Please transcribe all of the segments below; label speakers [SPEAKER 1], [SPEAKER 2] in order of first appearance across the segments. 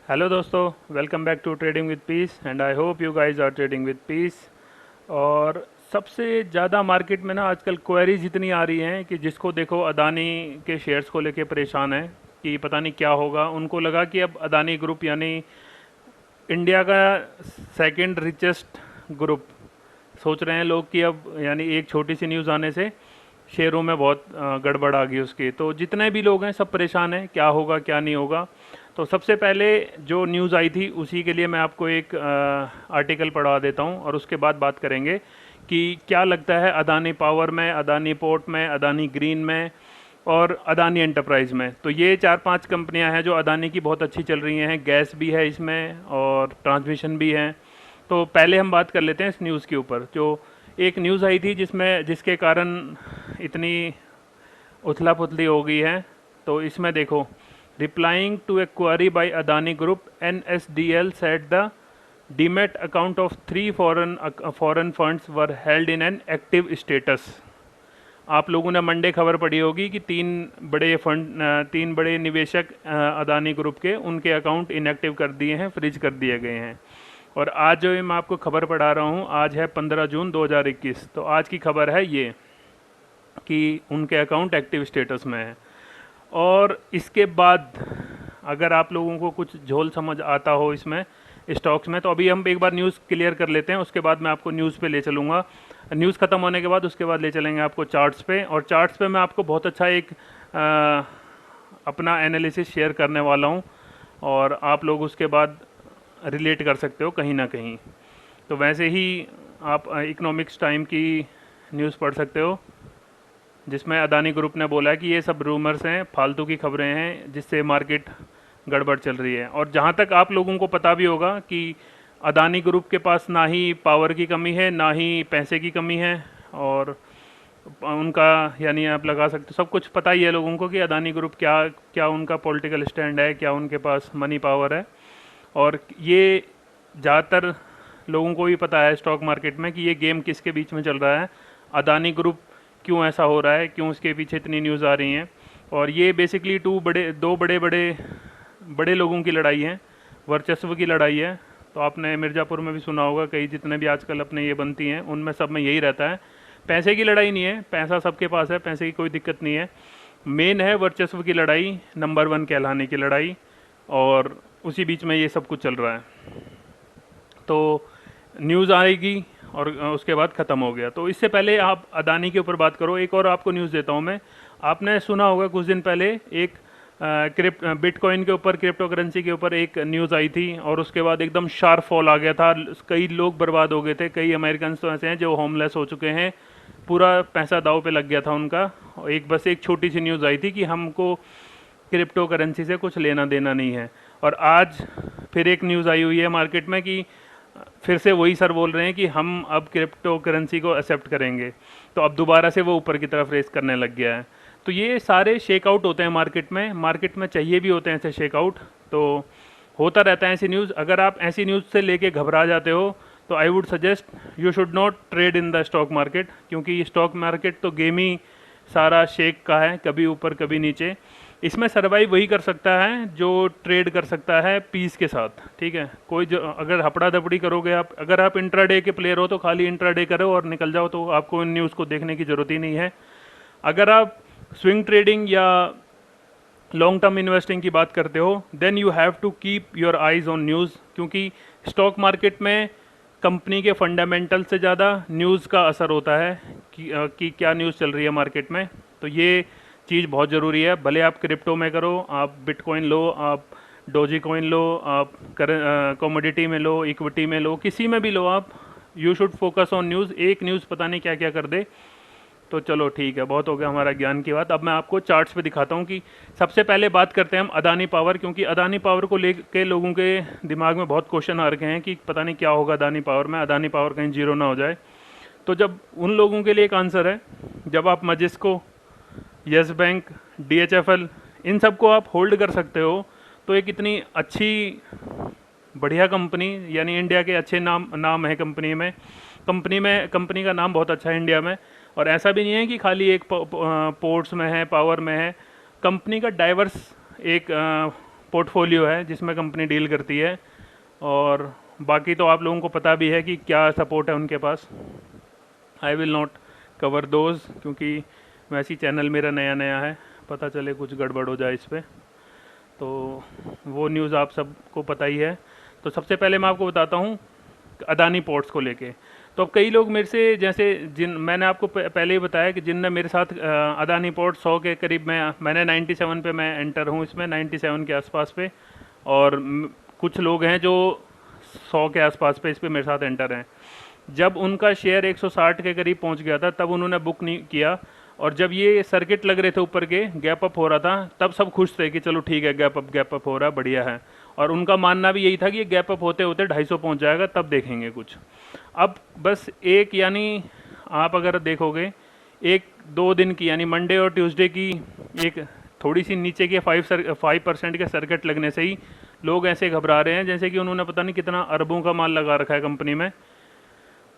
[SPEAKER 1] Hello दोस्तों, welcome back to trading with peace and I hope you guys are trading with peace. और सबसे ज़्यादा market में ना आजकल क्वेरीज इतनी आ रही हैं कि जिसको देखो अदानी के शेयर्स को लेके परेशान है कि पता नहीं क्या होगा। उनको लगा कि अब अदानी ग्रुप यानी इंडिया का सेकंड रिचेस्ट ग्रुप, सोच रहे हैं लोग कि अब यानी एक छोटी सी न्यूज़ आने से शेयरों में बहुत गड़बड़ आ गई उसकी। तो जितने भी लोग हैं सब परेशान हैं, क्या होगा क्या नहीं होगा। तो सबसे पहले जो न्यूज़ आई थी उसी के लिए मैं आपको एक आर्टिकल पढ़वा देता हूं और उसके बाद बात करेंगे कि क्या लगता है अदानी पावर में, अदानी पोर्ट में, अदानी ग्रीन में और अदानी एंटरप्राइज में। तो ये चार पांच कंपनियां हैं जो अदानी की बहुत अच्छी चल रही हैं। गैस भी है इसमें और ट्रांसमिशन भी है। तो पहले हम बात कर लेते हैं इस न्यूज़ के ऊपर। जो एक न्यूज़ आई थी जिसके कारण इतनी उथला पुथली हो गई है। तो इसमें देखो, replying to a query by Adani group, NSDL set the demat account of three foreign funds were held in an active status. आप लोगों ने मंडे खबर पढ़ी होगी कि तीन बड़े निवेशक अदानी ग्रुप के उनके अकाउंट इनएक्टिव कर दिए हैं, फ्रीज कर दिए गए हैं। और आज जो मैं आपको खबर पढ़ा रहा हूँ, आज है 15 जून 2021। तो आज की खबर है ये कि उनके अकाउंट एक्टिव स्टेटस में है। और इसके बाद अगर आप लोगों को कुछ झोल समझ आता हो इसमें स्टॉक्स में, तो अभी हम एक बार न्यूज़ क्लियर कर लेते हैं, उसके बाद मैं आपको न्यूज़ पे ले चलूँगा। न्यूज़ ख़त्म होने के बाद उसके बाद ले चलेंगे आपको चार्ट्स पे। और चार्ट्स पे मैं आपको बहुत अच्छा एक अपना एनालिसिस शेयर करने वाला हूँ और आप लोग उसके बाद रिलेट कर सकते हो कहीं ना कहीं। तो वैसे ही आप इकोनॉमिक्स टाइम की न्यूज़ पढ़ सकते हो जिसमें अदानी ग्रुप ने बोला है कि ये सब रूमर्स हैं, फालतू की खबरें हैं जिससे मार्केट गड़बड़ चल रही है। और जहाँ तक आप लोगों को पता भी होगा कि अदानी ग्रुप के पास ना ही पावर की कमी है ना ही पैसे की कमी है। और उनका यानी आप लगा सकते हो सब कुछ पता ही है लोगों को कि अदानी ग्रुप क्या क्या उनका पॉलिटिकल स्टैंड है, क्या उनके पास मनी पावर है। और ये ज़्यादातर लोगों को भी पता है स्टॉक मार्केट में कि ये गेम किसके बीच में चल रहा है, अदानी ग्रुप क्यों ऐसा हो रहा है, क्यों उसके पीछे इतनी न्यूज़ आ रही हैं। और ये बेसिकली दो बड़े बड़े बड़े लोगों की लड़ाई है, वर्चस्व की लड़ाई है। तो आपने मिर्ज़ापुर में भी सुना होगा, कई जितने भी आजकल अपने ये बनती हैं उनमें सब में यही रहता है। पैसे की लड़ाई नहीं है, पैसा सबके पास है, पैसे की कोई दिक्कत नहीं है। मेन है वर्चस्व की लड़ाई, नंबर वन कहलाने की लड़ाई। और उसी बीच में ये सब कुछ चल रहा है। तो न्यूज़ आएगी और उसके बाद ख़त्म हो गया। तो इससे पहले आप अदानी के ऊपर बात करो, एक और आपको न्यूज़ देता हूँ मैं। आपने सुना होगा कुछ दिन पहले एक बिटकॉइन के ऊपर, क्रिप्टो करेंसी के ऊपर एक न्यूज़ आई थी और उसके बाद एकदम शार्प फॉल आ गया था। कई लोग बर्बाद हो गए थे, कई अमेरिकन तो ऐसे हैं जो होमलेस हो चुके हैं, पूरा पैसा दाव पे लग गया था उनका। और बस एक छोटी सी न्यूज़ आई थी कि हमको क्रिप्टो करेंसी से कुछ लेना देना नहीं है। और आज फिर एक न्यूज़ आई हुई है मार्केट में कि फिर से वही सर बोल रहे हैं कि हम अब क्रिप्टो करेंसी को एक्सेप्ट करेंगे। तो अब दोबारा से वो ऊपर की तरफ रेस करने लग गया है। तो ये सारे शेक आउट होते हैं मार्केट में चाहिए भी होते हैं ऐसे शेक आउट। तो होता रहता है ऐसी न्यूज़। अगर आप ऐसी न्यूज़ से लेके घबरा जाते हो तो I would suggest you should not trade in the stock market, क्योंकि स्टॉक मार्केट तो गेम ही सारा शेक का है, कभी ऊपर कभी नीचे। इसमें सर्वाइव वही कर सकता है जो ट्रेड कर सकता है पीस के साथ, ठीक है। कोई जो अगर हपड़ा दपड़ी करोगे आप, अगर आप इंट्राडे के प्लेयर हो तो खाली इंट्राडे करो और निकल जाओ, तो आपको इन न्यूज़ को देखने की ज़रूरत ही नहीं है। अगर आप स्विंग ट्रेडिंग या लॉन्ग टर्म इन्वेस्टिंग की बात करते हो then you have to keep your eyes on news, क्योंकि स्टॉक मार्केट में कंपनी के फंडामेंटल से ज़्यादा न्यूज़ का असर होता है कि क्या न्यूज़ चल रही है मार्केट में। तो ये चीज़ बहुत ज़रूरी है। भले आप क्रिप्टो में करो, आप बिटकॉइन लो, आप डोजी कॉइन लो, आप कमोडिटी में लो, इक्विटी में लो, किसी में भी लो आप, you should focus on news. एक न्यूज़ पता नहीं क्या क्या कर दे। तो चलो ठीक है, बहुत हो गया हमारा ज्ञान की बात। अब मैं आपको चार्ट्स पे दिखाता हूँ कि सबसे पहले बात करते हैं हम अदानी पावर, क्योंकि अदानी पावर को लेके लोगों के दिमाग में बहुत क्वेश्चन आ रखे हैं कि पता नहीं क्या होगा अदानी पावर में, अदानी पावर कहीं जीरो ना हो जाए। तो जब उन लोगों के लिए एक आंसर है, जब आप मजिस्को, यस बैंक, DHFL इन सब को आप होल्ड कर सकते हो, तो एक इतनी अच्छी बढ़िया कंपनी, यानी इंडिया के अच्छे नाम है कंपनी का नाम बहुत अच्छा है इंडिया में। और ऐसा भी नहीं है कि खाली एक पोर्ट्स में है, पावर में है। कंपनी का डाइवर्स एक पोर्टफोलियो है जिसमें कंपनी डील करती है, और बाकी तो आप लोगों को पता भी है कि क्या सपोर्ट है उनके पास। I will not cover those, क्योंकि वैसे ही चैनल मेरा नया नया है, पता चले कुछ गड़बड़ हो जाए इस पर, तो वो न्यूज़ आप सबको पता ही है। तो सबसे पहले मैं आपको बताता हूँ अदानी पोर्ट्स को लेके। तो अब कई लोग मेरे से, जैसे मैंने आपको पहले ही बताया कि जिनने मेरे साथ अदानी पोर्ट 100 के करीब, मैंने 97 पे मैं एंटर हूँ इसमें, 97 के आसपास पे, और कुछ लोग हैं जो 100 के आसपास पे इस पर मेरे साथ एंटर हैं। जब उनका शेयर 160 के करीब पहुंच गया था तब उन्होंने बुक नहीं किया, और जब ये सर्किट लग रहे थे ऊपर के, गैप अप हो रहा था, तब सब खुश थे कि चलो ठीक है, गैप अप हो रहा है, बढ़िया है। और उनका मानना भी यही था कि ये गैप अप होते होते 250 पहुंच जाएगा, तब देखेंगे कुछ। अब बस एक, यानी आप अगर देखोगे 1-2 दिन की, यानी मंडे और ट्यूसडे की एक थोड़ी सी नीचे के 5% के सर्किट लगने से ही लोग ऐसे घबरा रहे हैं जैसे कि उन्होंने पता नहीं कितना अरबों का माल लगा रखा है कंपनी में।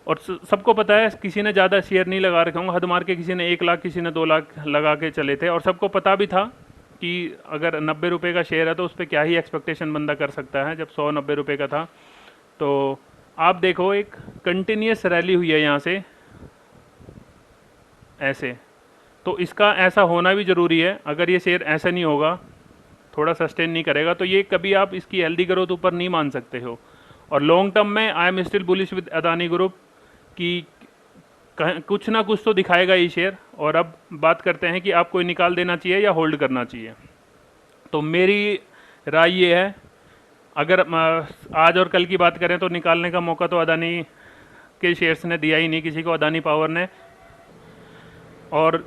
[SPEAKER 1] और सबको पता है किसी ने ज़्यादा शेयर नहीं लगा रखे होंगे, हद मार के किसी ने 1 लाख, किसी ने 2 लाख लगा के चले थे। और सबको पता भी था कि अगर 90 रुपये का शेयर है तो उस पर क्या ही एक्सपेक्टेशन बंदा कर सकता है, जब 190 रुपये का था। तो आप देखो एक कंटिन्यूस रैली हुई है यहाँ से ऐसे, तो इसका ऐसा होना भी ज़रूरी है। अगर ये शेयर ऐसा नहीं होगा, थोड़ा सस्टेन नहीं करेगा, तो ये कभी आप इसकी हेल्दी ग्रोथ ऊपर नहीं मान सकते हो। और लॉन्ग टर्म में I am still bullish with Adani group कि कुछ ना कुछ तो दिखाएगा ये शेयर। और अब बात करते हैं कि आपको निकाल देना चाहिए या होल्ड करना चाहिए। तो मेरी राय ये है, अगर आज और कल की बात करें तो निकालने का मौका तो अदानी के शेयर्स ने दिया ही नहीं किसी को, अदानी पावर ने। और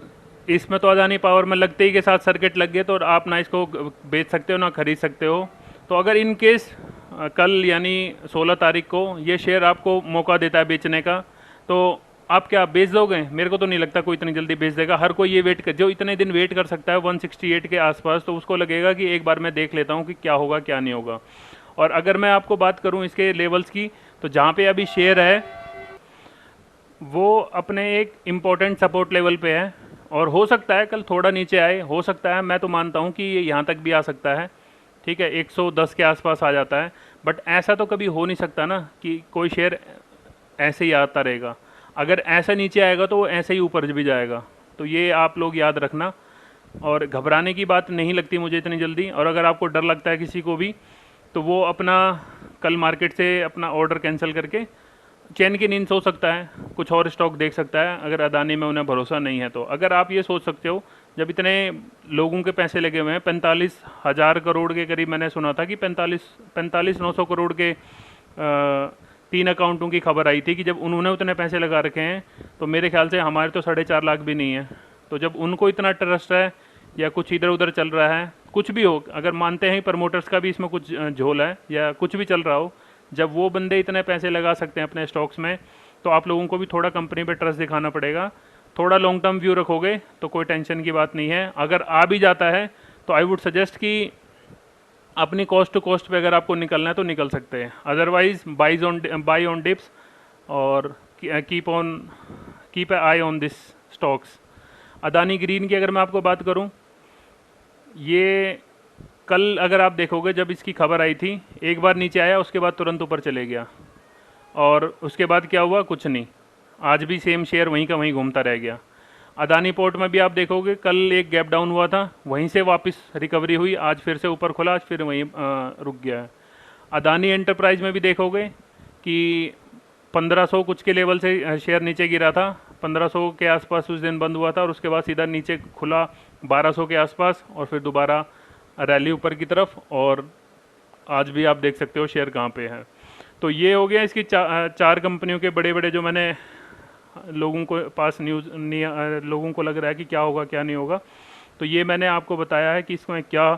[SPEAKER 1] इसमें तो अदानी पावर में लगते ही के साथ सर्किट लग गए, तो आप ना इसको बेच सकते हो ना खरीद सकते हो। तो अगर इन केस कल यानी 16 तारीख को ये शेयर आपको मौका देता है बेचने का, तो आप क्या बेच दोगे? मेरे को तो नहीं लगता कोई इतनी जल्दी बेच देगा। हर कोई ये वेट कर, जो इतने दिन वेट कर सकता है 168 के आसपास, तो उसको लगेगा कि एक बार मैं देख लेता हूँ कि क्या होगा क्या नहीं होगा। और अगर मैं आपको बात करूँ इसके लेवल्स की, तो जहाँ पे अभी शेयर है वो अपने एक इम्पोर्टेंट सपोर्ट लेवल पे है, और हो सकता है कल थोड़ा नीचे आए, हो सकता है, मैं तो मानता हूँ कि ये यहाँ तक भी आ सकता है, ठीक है, 110 के आसपास आ जाता है। बट ऐसा तो कभी हो नहीं सकता ना कि कोई शेयर ऐसे ही आता रहेगा। अगर ऐसा नीचे आएगा तो वो ऐसे ही ऊपर भी जाएगा। तो ये आप लोग याद रखना, और घबराने की बात नहीं लगती मुझे इतनी जल्दी। और अगर आपको डर लगता है किसी को भी, तो वो अपना कल मार्केट से अपना ऑर्डर कैंसिल करके चैन की नींद सो सकता है, कुछ और स्टॉक देख सकता है, अगर अदानी में उन्हें भरोसा नहीं है तो। अगर आप ये सोच सकते हो, जब इतने लोगों के पैसे लगे हुए हैं, 45,000 करोड़ के करीब, मैंने सुना था कि 45-900 करोड़ के 3 अकाउंटों की खबर आई थी कि जब उन्होंने उतने पैसे लगा रखे हैं, तो मेरे ख्याल से हमारे तो 4.5 लाख भी नहीं है। तो जब उनको इतना ट्रस्ट है, या कुछ इधर उधर चल रहा है, कुछ भी हो, अगर मानते हैं प्रमोटर्स का भी इसमें कुछ झोल है या कुछ भी चल रहा हो, जब वो बंदे इतने पैसे लगा सकते हैं अपने स्टॉक्स में, तो आप लोगों को भी थोड़ा कंपनी पे ट्रस्ट दिखाना पड़ेगा। थोड़ा लॉन्ग टर्म व्यू रखोगे तो कोई टेंशन की बात नहीं है। अगर आ भी जाता है तो आई वुड सजेस्ट कि अपनी कॉस्ट टू कॉस्ट पे अगर आपको निकलना है तो निकल सकते हैं, अदरवाइज बाई ऑन डिप्स, और keep I on this stocks. Adani green की अगर मैं आपको बात करूं, ये कल अगर आप देखोगे जब इसकी खबर आई थी, एक बार नीचे आया, उसके बाद तुरंत ऊपर चले गया, और उसके बाद क्या हुआ? कुछ नहीं। आज भी सेम शेयर वहीं का वहीं घूमता रह गया। अदानी पोर्ट में भी आप देखोगे कल एक गैप डाउन हुआ था, वहीं से वापस रिकवरी हुई, आज फिर से ऊपर खुला, आज फिर वहीं रुक गया है। अदानी एंटरप्राइज में भी देखोगे कि 1500 कुछ के लेवल से शेयर नीचे गिरा था, 1500 के आसपास उस दिन बंद हुआ था, और उसके बाद सीधा नीचे खुला 1200 के आसपास, और फिर दोबारा रैली ऊपर की तरफ। और आज भी आप देख सकते हो शेयर कहाँ पे है। तो ये हो गया इसकी चार कंपनियों के बड़े बड़े, जो मैंने लोगों को पास न्यूज़ नहीं, लोगों को लग रहा है कि क्या होगा क्या नहीं होगा, तो ये मैंने आपको बताया है कि इसमें क्या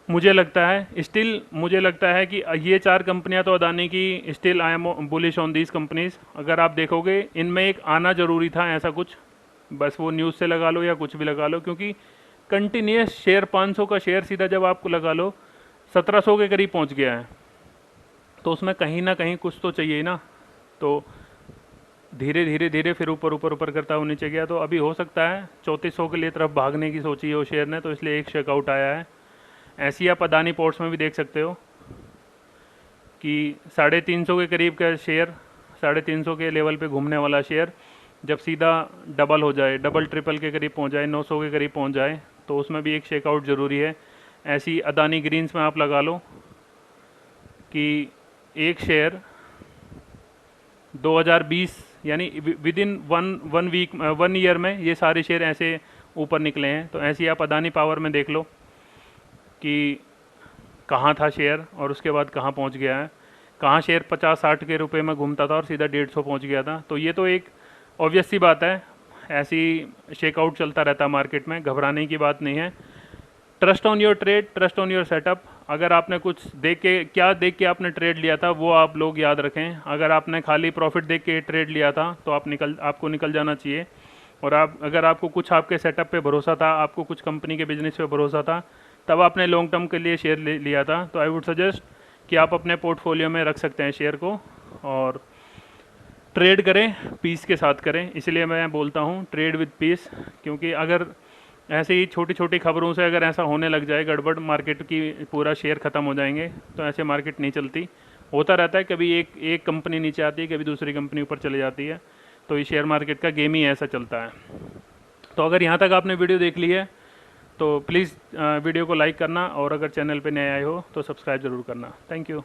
[SPEAKER 1] मुझे लगता है। स्टिल मुझे लगता है कि ये 4 कंपनियां तो अदानी की, still I am bullish on these companies. अगर आप देखोगे इनमें एक आना ज़रूरी था ऐसा कुछ, बस वो न्यूज़ से लगा लो या कुछ भी लगा लो, क्योंकि कंटिन्यूस शेयर 500 का शेयर सीधा जब आपको लगा लो 1700 के करीब पहुंच गया है, तो उसमें कहीं ना कहीं कुछ तो चाहिए ना। तो धीरे धीरे धीरे फिर ऊपर ऊपर ऊपर करता हुआ नीचे गया। तो अभी हो सकता है 3400 के लिए तरफ भागने की सोची है वो शेयर ने, तो इसलिए एक शेकआउट आया है। ऐसी आप अदानी पोर्ट्स में भी देख सकते हो कि 350 के करीब का शेयर, 350 के लेवल पे घूमने वाला शेयर जब सीधा डबल हो जाए, डबल ट्रिपल के करीब पहुंच जाए, 900 के करीब पहुंच जाए, तो उसमें भी एक शेकआउट ज़रूरी है। ऐसी अदानी ग्रीन्स में आप लगा लो कि एक शेयर 2020 यानी विद इन वन ईयर में ये सारे शेयर ऐसे ऊपर निकले हैं। तो ऐसी आप अदानी पावर में देख लो कि कहाँ था शेयर और उसके बाद कहाँ पहुँच गया है। कहाँ शेयर 50-60 के रुपए में घूमता था और सीधा 150 पहुँच गया था। तो ये तो एक ऑब्वियस सी बात है, ऐसी शेकआउट चलता रहता है मार्केट में, घबराने की बात नहीं है। Trust on your trade, trust on your setup. अगर आपने कुछ देख के आपने ट्रेड लिया था वो आप लोग याद रखें। अगर आपने खाली प्रॉफिट देख के ट्रेड लिया था तो आपको निकल जाना चाहिए। और अगर आपको कुछ आपके सेटअप पे भरोसा था, आपको कुछ कंपनी के बिजनेस पे भरोसा था, तब आपने लॉन्ग टर्म के लिए शेयर लिया था, तो आई वुड सजेस्ट कि आप अपने पोर्टफोलियो में रख सकते हैं शेयर को और ट्रेड करें, पीस के साथ करें। इसलिए मैं बोलता हूँ ट्रेड विद पीस, क्योंकि अगर ऐसे ही छोटी छोटी खबरों से अगर ऐसा होने लग जाए गड़बड़, मार्केट की पूरा शेयर ख़त्म हो जाएंगे, तो ऐसे मार्केट नहीं चलती। होता रहता है, कभी एक कंपनी नीचे आती है, कभी दूसरी कंपनी ऊपर चली जाती है। तो ये शेयर मार्केट का गेम ही ऐसा चलता है। तो अगर यहाँ तक आपने वीडियो देख ली है तो प्लीज़ वीडियो को लाइक करना, और अगर चैनल पे नए आए हो तो सब्सक्राइब ज़रूर करना। Thank you.